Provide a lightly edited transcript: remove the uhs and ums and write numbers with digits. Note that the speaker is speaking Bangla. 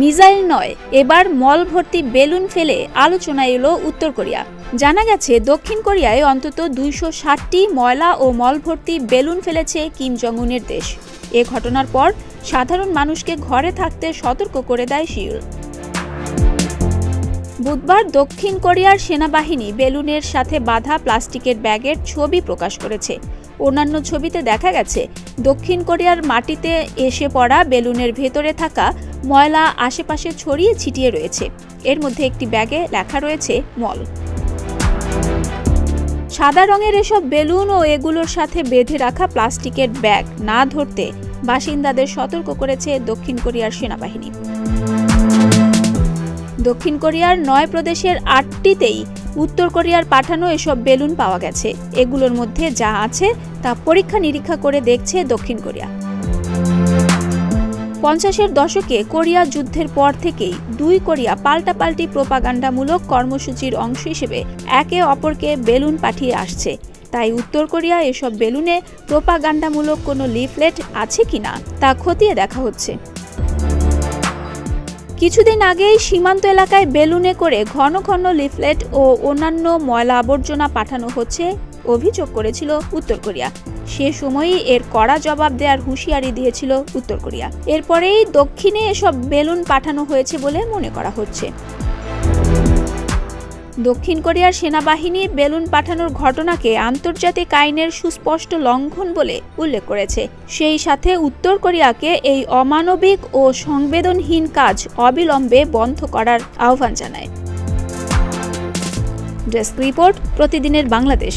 মিসাইল নয়, এবার মল ভর্তি বেলুন ফেলে আলোচনায় এলো উত্তর কোরিয়া। জানা গেছে দক্ষিণ কোরিয়ায় অন্তত 260টি ময়লা ও মল ভর্তি বেলুন ফেলেছে কিম জং উনের দেশ। এ ঘটনার পর সাধারণ মানুষকে ঘরে থাকতে সতর্ক করে দেয় সিউল। বুধবার দক্ষিণ কোরিয়ার সেনাবাহিনী বেলুনের সাথে বাঁধা প্লাস্টিকের ব্যাগের ছবি প্রকাশ করেছে। অন্যান্য ছবিতে দেখা গেছে দক্ষিণ কোরিয়ার মাটিতে এসে পড়া বেলুনের ভেতরে থাকা ময়লা আশেপাশে ছড়িয়ে ছিটিয়ে রয়েছে। এর মধ্যে একটি ব্যাগে লেখা রয়েছে মল। সাদা রঙের এসব বেলুন ও এগুলোর সাথে বেঁধে রাখা প্লাস্টিকের ব্যাগ না ধরতে বাসিন্দাদের সতর্ক করেছে দক্ষিণ কোরিয়ার সেনাবাহিনী। দক্ষিণ কোরিয়ার 9 প্রদেশের 8টিতেই উত্তর কোরিয়ার পাঠানো এসব বেলুন পাওয়া গেছে। এগুলোর মধ্যে যা আছে তা পরীক্ষা নিরীক্ষা করে দেখছে দক্ষিণ কোরিয়া। 50-এর দশকে কোরিয়া যুদ্ধের পর থেকেই দুই কোরিয়া পাল্টাপাল্টি প্রোপাগান্ডামূলক কর্মসূচির অংশ হিসেবে একে অপরকে বেলুন পাঠিয়ে আসছে। তাই উত্তর কোরিয়া এসব বেলুনে প্রোপাগান্ডামূলক কোনো লিফলেট আছে কিনা তা খতিয়ে দেখা হচ্ছে। কিছুদিন আগেই সীমান্ত এলাকায় বেলুনে করে ঘন ঘন লিফলেট ও অন্যান্য ময়লা আবর্জনা পাঠানো হচ্ছে অভিযোগ করেছিল উত্তর কোরিয়া। সে সময়ই এর কড়া জবাব দেওয়ার হুঁশিয়ারি দিয়েছিল উত্তর কোরিয়া। এরপরেই দক্ষিণে এসব বেলুন পাঠানো হয়েছে বলে মনে করা হচ্ছে। দক্ষিণ কোরিয়ার সেনাবাহিনী বেলুন পাঠানোর ঘটনাকে আন্তর্জাতিক আইনের সুস্পষ্ট লঙ্ঘন বলে উল্লেখ করেছে। সেই সাথে উত্তর কোরিয়াকে এই অমানবিক ও সংবেদনহীন কাজ অবিলম্বে বন্ধ করার আহ্বান জানায়। ডেস্ক রিপোর্ট, প্রতিদিনের বাংলাদেশ।